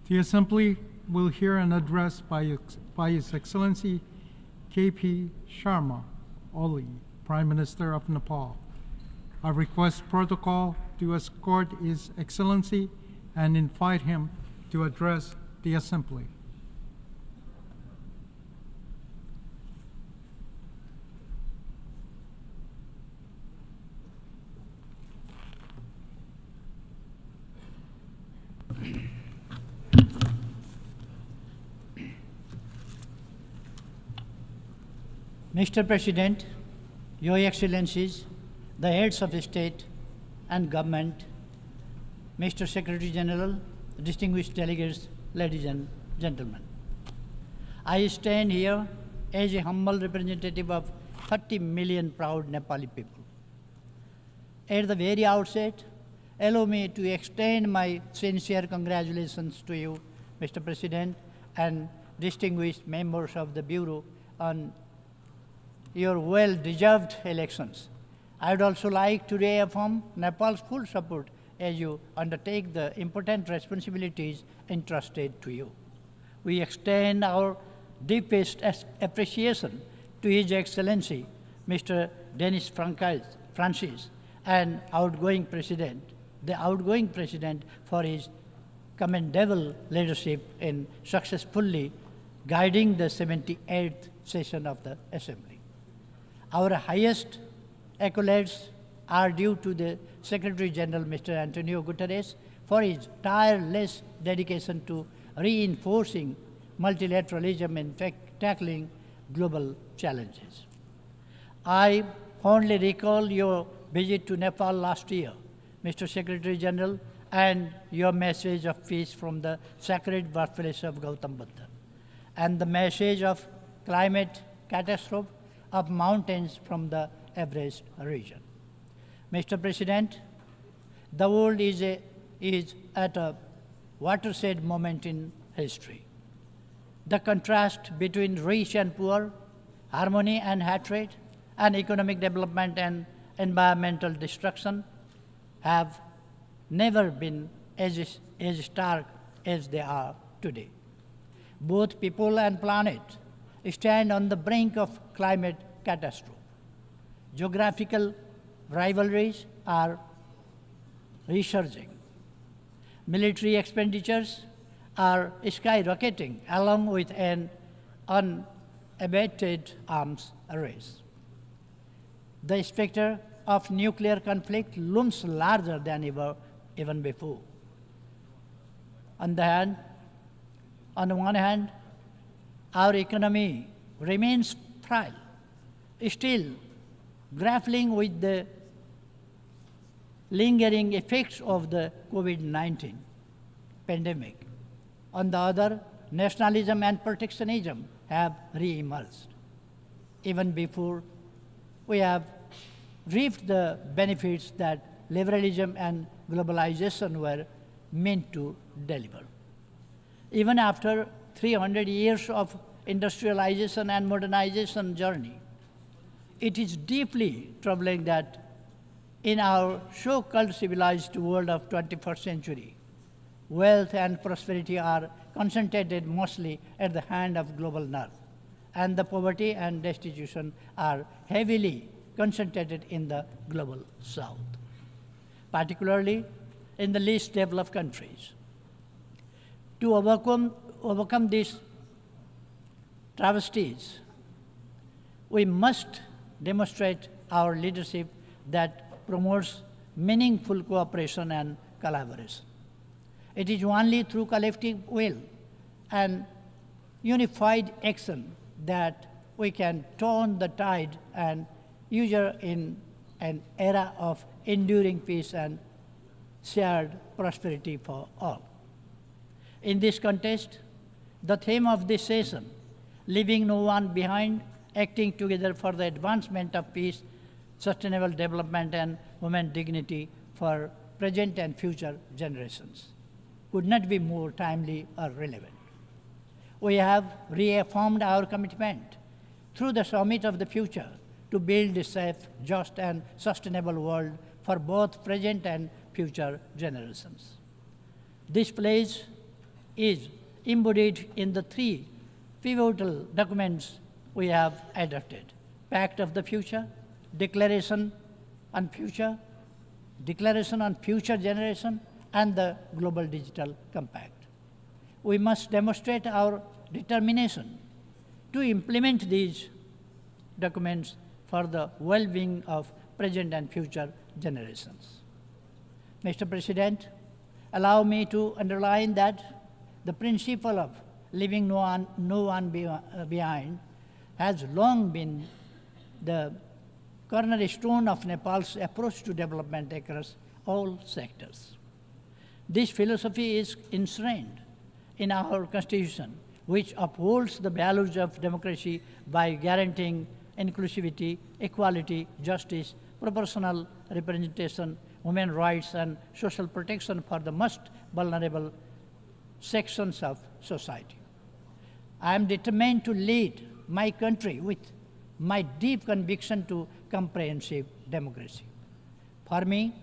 The Assembly will hear an address by His Excellency K.P. Sharma Oli, Prime Minister of Nepal. I request protocol to escort His Excellency and invite him to address the Assembly. Mr. President, Your Excellencies, the heads of state and government, Mr. Secretary General, distinguished delegates, ladies and gentlemen. I stand here as a humble representative of 30 million proud Nepali people. At the very outset, allow me to extend my sincere congratulations to you, Mr. President, and distinguished members of the Bureau on your well-deserved elections. I would also like to reaffirm Nepal's full support as you undertake the important responsibilities entrusted to you. We extend our deepest appreciation to His Excellency, Mr. Denis Francis, and the outgoing president, for his commendable leadership in successfully guiding the 78th session of the Assembly. Our highest accolades are due to the Secretary General, Mr. Antonio Guterres, for his tireless dedication to reinforcing multilateralism and tackling global challenges. I fondly recall your visit to Nepal last year, Mr. Secretary General, and your message of peace from the sacred birthplace of Gautam Buddha, and the message of climate catastrophe of mountains from the Everest region. Mr. President, the world is at a watershed moment in history. The contrast between rich and poor, harmony and hatred, and economic development and environmental destruction have never been as stark as they are today. Both people and planet stand on the brink of climate catastrophe. Geographical rivalries are resurging. Military expenditures are skyrocketing along with an unabated arms race. The specter of nuclear conflict looms larger than ever, even before. On the one hand, our economy remains frail, still grappling with the lingering effects of the COVID-19 pandemic. On the other, nationalism and protectionism have re-emerged. Even before we have reaped the benefits that liberalism and globalization were meant to deliver. Even after 300 years of industrialization and modernization journey, it is deeply troubling that in our so-called civilized world of 21st century, wealth and prosperity are concentrated mostly at the hand of global north, and the poverty and destitution are heavily concentrated in the global south, particularly in the least developed countries. To overcome these travesties, we must demonstrate our leadership that promotes meaningful cooperation and collaboration. It is only through collective will and unified action that we can turn the tide and usher in an era of enduring peace and shared prosperity for all. In this context, the theme of this session, leaving no one behind, acting together for the advancement of peace, sustainable development, and human dignity for present and future generations, could not be more timely or relevant. We have reaffirmed our commitment through the Summit of the Future to build a safe, just, and sustainable world for both present and future generations. This pledge is embodied in the three pivotal documents we have adopted: Pact of the Future, Declaration on Future Generation, and the Global Digital Compact. We must demonstrate our determination to implement these documents for the well-being of present and future generations. Mr. President, allow me to underline that the principle of leaving no one behind has long been the cornerstone of Nepal's approach to development across all sectors. This philosophy is enshrined in our Constitution, which upholds the values of democracy by guaranteeing inclusivity, equality, justice, proportional representation, human rights, and social protection for the most vulnerable sections of society. I am determined to lead my country with my deep conviction to comprehensive democracy. For me,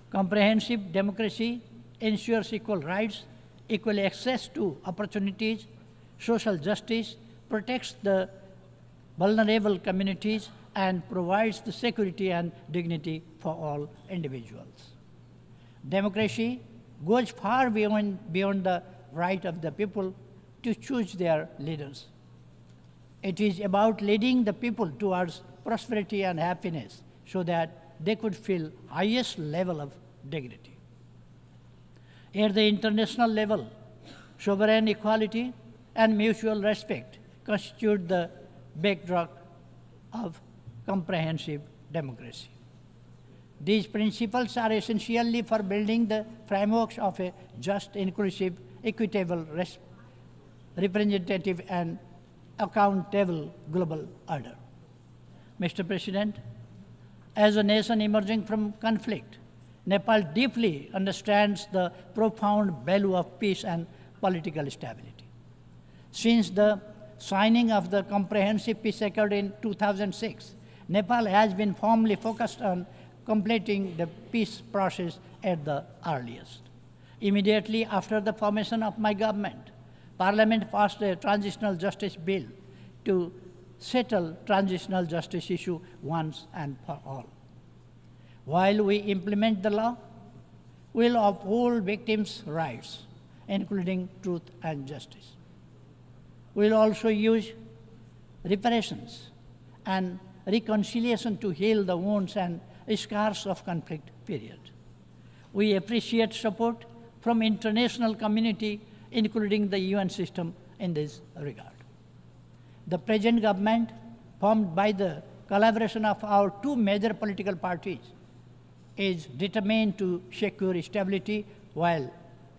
comprehensive democracy ensures equal rights, equal access to opportunities, social justice, protects the vulnerable communities, and provides the security and dignity for all individuals. Democracy goes far beyond the right of the people to choose their leaders. It is about leading the people towards prosperity and happiness so that they could feel highest level of dignity. At the international level, sovereign equality and mutual respect constitute the backdrop of comprehensive democracy. These principles are essentially for building the frameworks of a just, inclusive, equitable, representative, and accountable global order. Mr. President, as a nation emerging from conflict, Nepal deeply understands the profound value of peace and political stability. Since the signing of the Comprehensive Peace Accord in 2006, Nepal has been firmly focused on completing the peace process at the earliest. Immediately after the formation of my government, Parliament passed a transitional justice bill to settle transitional justice issue once and for all. While we implement the law, we will uphold victims' rights, including truth and justice. We will also use reparations and reconciliation to heal the wounds and scars of conflict period. We appreciate support from international community, including the UN system, in this regard. The present government, formed by the collaboration of our two major political parties, is determined to secure stability while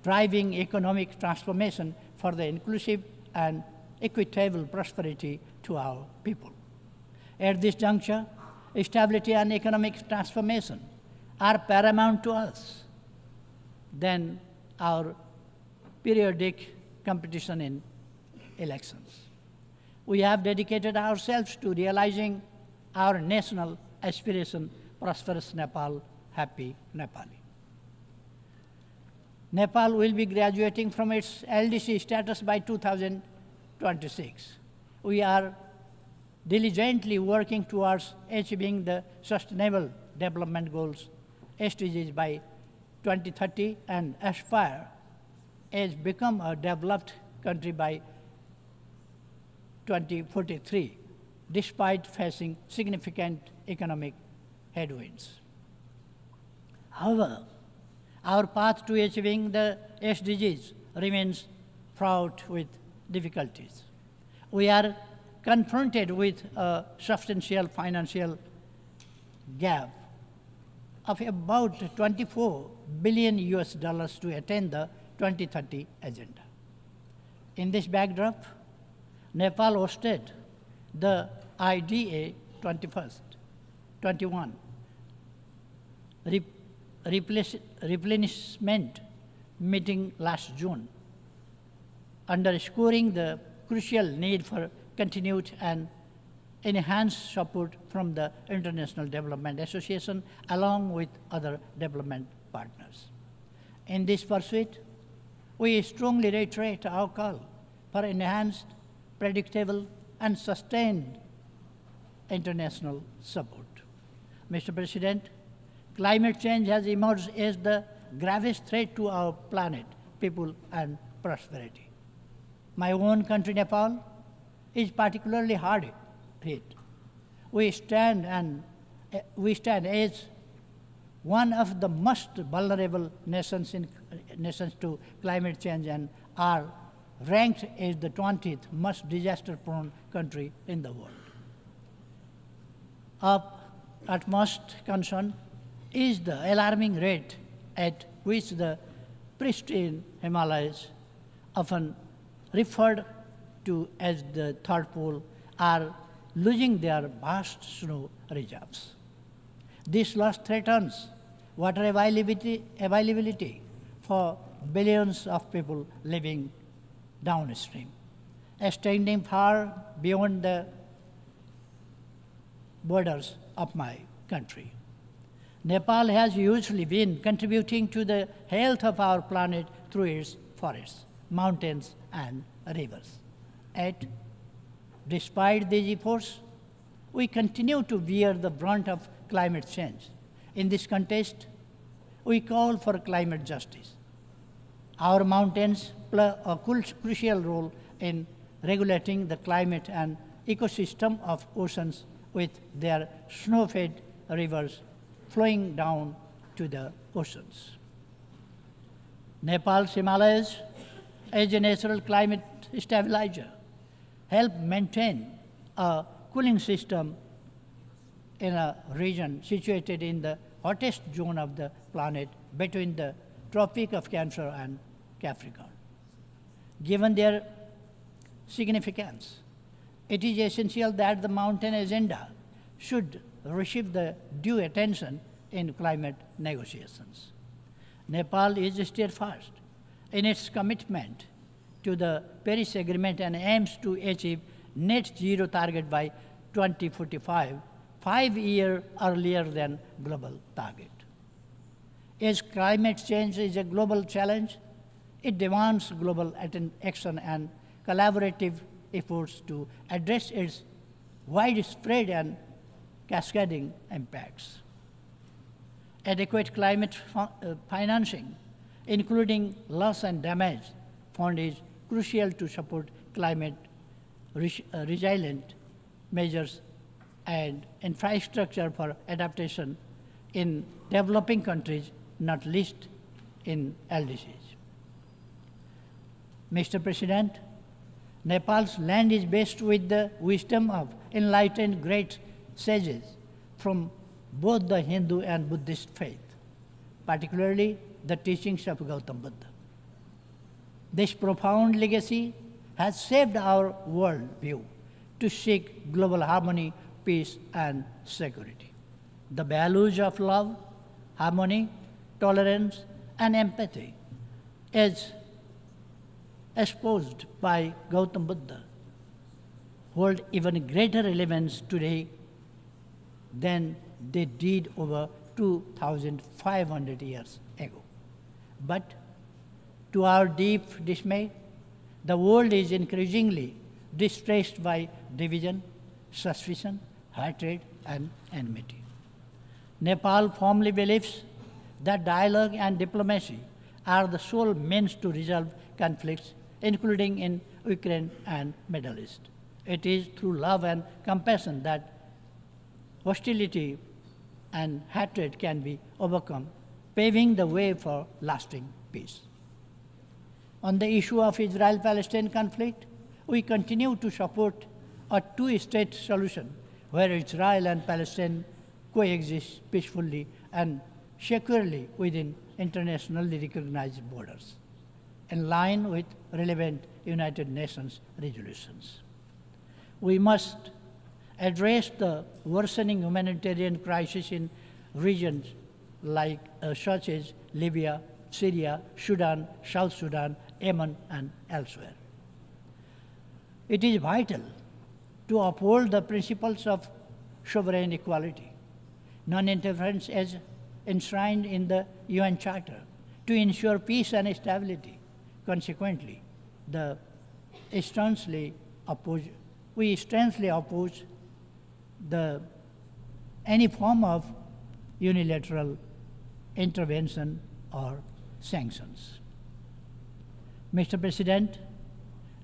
driving economic transformation for the inclusive and equitable prosperity to our people. At this juncture, stability and economic transformation are paramount to us than our periodic competition in elections. We have dedicated ourselves to realizing our national aspiration, prosperous Nepal, happy Nepali. Nepal will be graduating from its LDC status by 2026. We are diligently working towards achieving the Sustainable Development Goals, SDGs, by 2030 and aspire as become a developed country by 2043, despite facing significant economic headwinds. However, our path to achieving the SDGs remains fraught with difficulties. We are confronted with a substantial financial gap of about 24 billion US dollars to attain the 2030 agenda. In this backdrop, Nepal hosted the IDA 21 replenishment meeting last June, underscoring the crucial need for continued and enhanced support from the International Development Association along with other development partners. In this pursuit, We strongly reiterate our call for enhanced, predictable, and sustained international support. Mr. President, climate change has emerged as the gravest threat to our planet, people, and prosperity. My own country, Nepal, is particularly hard hit. We stand as one of the most vulnerable nations to climate change and are ranked as the 20th most disaster-prone country in the world. Of utmost concern is the alarming rate at which the pristine Himalayas, often referred to as the third pole, are losing their vast snow reserves. This loss threatens water availability for billions of people living downstream, extending far beyond the borders of my country. Nepal has usually been contributing to the health of our planet through its forests, mountains, and rivers. Yet, despite these efforts, we continue to bear the brunt of climate change. In this context, we call for climate justice. Our mountains play a crucial role in regulating the climate and ecosystem of oceans with their snow-fed rivers flowing down to the oceans. Nepal's Himalayas, as a natural climate stabilizer, help maintain a cooling system in a region situated in the hottest zone of the planet between the Tropic of Cancer and Capricorn. Given their significance, it is essential that the mountain agenda should receive the due attention in climate negotiations. Nepal is steadfast in its commitment to the Paris Agreement and aims to achieve net zero target by 2045, 5 years earlier than global target. As climate change is a global challenge, it demands global action and collaborative efforts to address its widespread and cascading impacts. Adequate climate financing, including loss and damage fund, is crucial to support climate resilient measures and infrastructure for adaptation in developing countries, not least in LDCs. Mr. President, Nepal's land is blessed with the wisdom of enlightened great sages from both the Hindu and Buddhist faith, particularly the teachings of Gautam Buddha. This profound legacy has shaped our worldview to seek global harmony, peace, and security. The values of love, harmony, tolerance, and empathy, as espoused by Gautam Buddha, hold even greater relevance today than they did over 2,500 years ago. But to our deep dismay, the world is increasingly distressed by division, suspicion, hatred, and enmity. Nepal firmly believes that dialogue and diplomacy are the sole means to resolve conflicts, including in Ukraine and Middle East. It is through love and compassion that hostility and hatred can be overcome, paving the way for lasting peace. On the issue of Israel-Palestine conflict, we continue to support a two-state solution where Israel and Palestine coexist peacefully and securely within internationally recognized borders, in line with relevant United Nations resolutions. We must address the worsening humanitarian crisis in regions such as Libya, Syria, Sudan, South Sudan, Yemen, and elsewhere. It is vital to uphold the principles of sovereign equality, non-interference as enshrined in the UN Charter, to ensure peace and stability, Consequently, the sternly oppose, we sternly oppose any form of unilateral intervention or sanctions. Mr. President,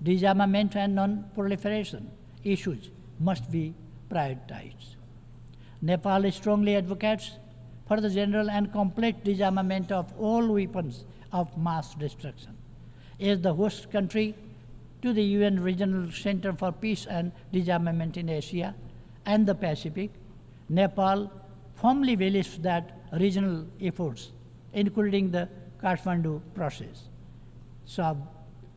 disarmament and non-proliferation issues must be prioritized. Nepal strongly advocates for the general and complete disarmament of all weapons of mass destruction. As the host country to the UN Regional Center for Peace and Disarmament in Asia and the Pacific, Nepal firmly believes that regional efforts, including the Kathmandu process, serve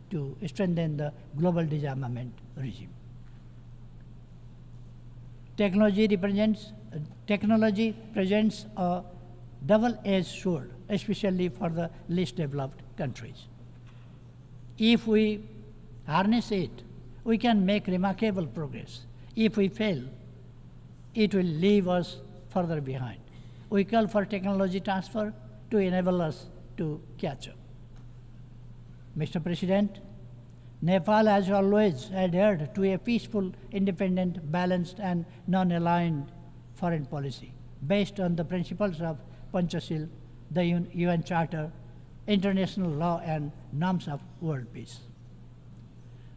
to strengthen the global disarmament regime. Technology presents a double-edged sword, especially for the least developed countries. If we harness it, we can make remarkable progress. If we fail, it will leave us further behind. We call for technology transfer to enable us to catch up. Mr. President, Nepal has always adhered to a peaceful, independent, balanced, and non-aligned foreign policy based on the principles of Panchashil, the UN Charter, international law, and norms of world peace.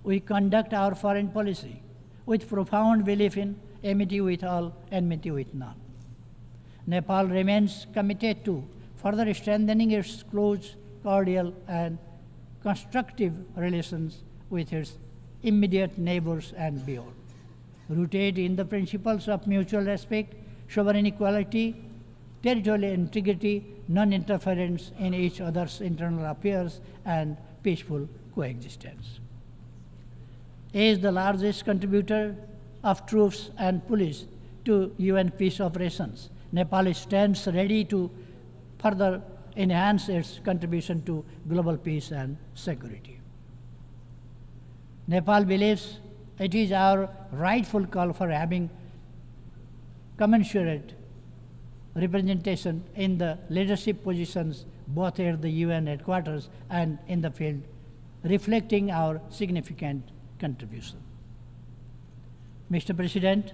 We conduct our foreign policy with profound belief in amity with all, enmity with none. Nepal remains committed to further strengthening its close, cordial, and constructive relations with its immediate neighbors and beyond, rooted in the principles of mutual respect, sovereign equality, territorial integrity, non-interference in each other's internal affairs, and peaceful coexistence. As the largest contributor of troops and police to UN peace operations, Nepal stands ready to further enhance its contribution to global peace and security. Nepal believes it is our rightful call for having commensurate representation in the leadership positions both at the UN headquarters and in the field, reflecting our significant contribution. Mr. President,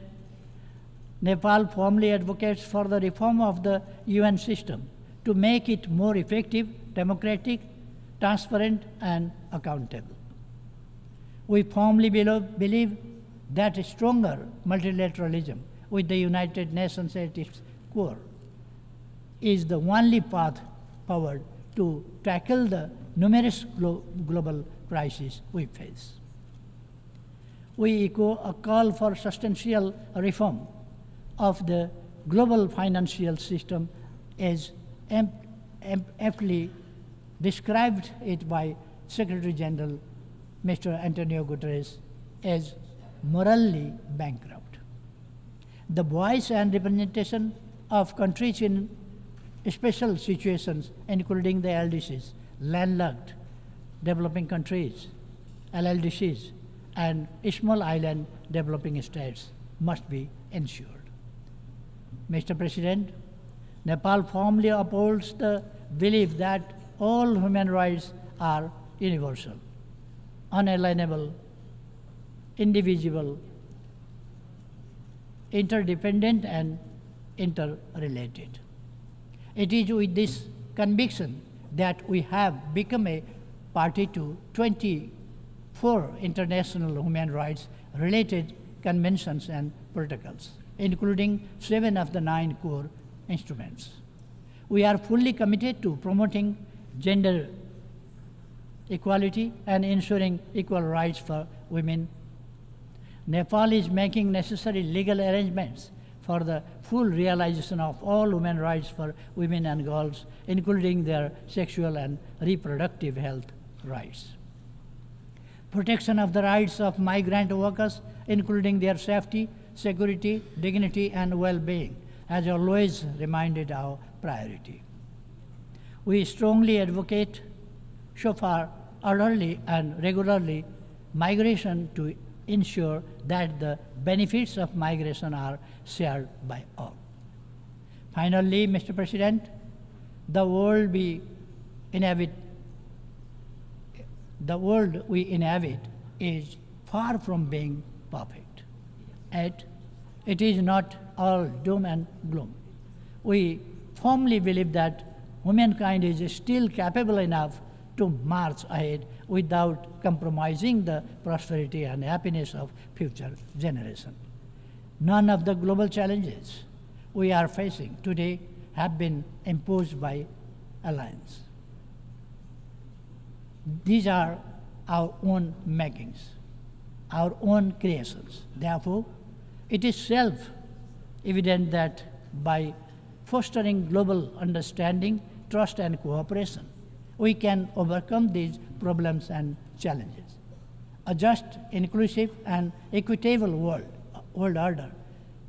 Nepal firmly advocates for the reform of the UN system to make it more effective, democratic, transparent, and accountable. We firmly believe that stronger multilateralism with the United Nations at its core is the only path forward to tackle the numerous global crises we face. We echo a call for substantial reform of the global financial system as aptly described it by Secretary General Mr. Antonio Guterres as morally bankrupt. The voice and representation of countries in special situations, including the LDCs, landlocked developing countries, LLDCs, and small island developing states must be ensured. Mr. President, Nepal firmly upholds the belief that all human rights are universal, unalienable, indivisible, interdependent, and interrelated. It is with this conviction that we have become a party to 24 international human rights related conventions and protocols, including 7 of the 9 core instruments. We are fully committed to promoting gender equality and ensuring equal rights for women. Nepal is making necessary legal arrangements for the full realization of all human rights for women and girls, including their sexual and reproductive health rights. Protection of the rights of migrant workers, including their safety, security, dignity, and well-being, has always remained our priority. We strongly advocate so far orderly and regularly migration to ensure that the benefits of migration are shared by all. Finally, Mr. President, the world we inhabit the world we inhabit is far from being perfect. Yet, it is not all doom and gloom. We firmly believe that humankind is still capable enough to march ahead without compromising the prosperity and happiness of future generations. None of the global challenges we are facing today have been imposed by alliance. These are our own makings, our own creations. Therefore, it is self-evident that by fostering global understanding, trust, and cooperation, we can overcome these problems and challenges. A just, inclusive, and equitable world order,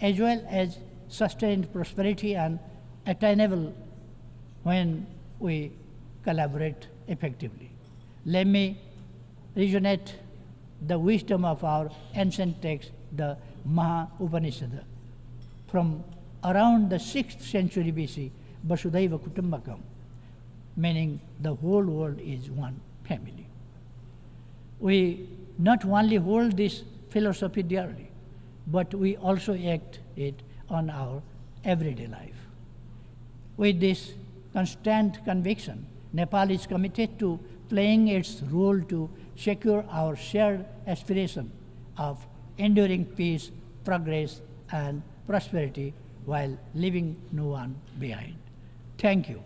as well as sustained prosperity and attainable when we collaborate effectively. Let me resonate the wisdom of our ancient text, the Maha Upanishad, from around the 6th century BC, Vasudhaiva Kutumbakam, meaning the whole world is one family. We not only hold this philosophy dearly, but we also act it on our everyday life. With this constant conviction, Nepal is committed to playing its role to secure our shared aspiration of enduring peace, progress, and prosperity while leaving no one behind. Thank you.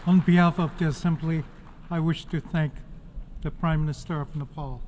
On behalf of the Assembly, I wish to thank the Prime Minister of Nepal.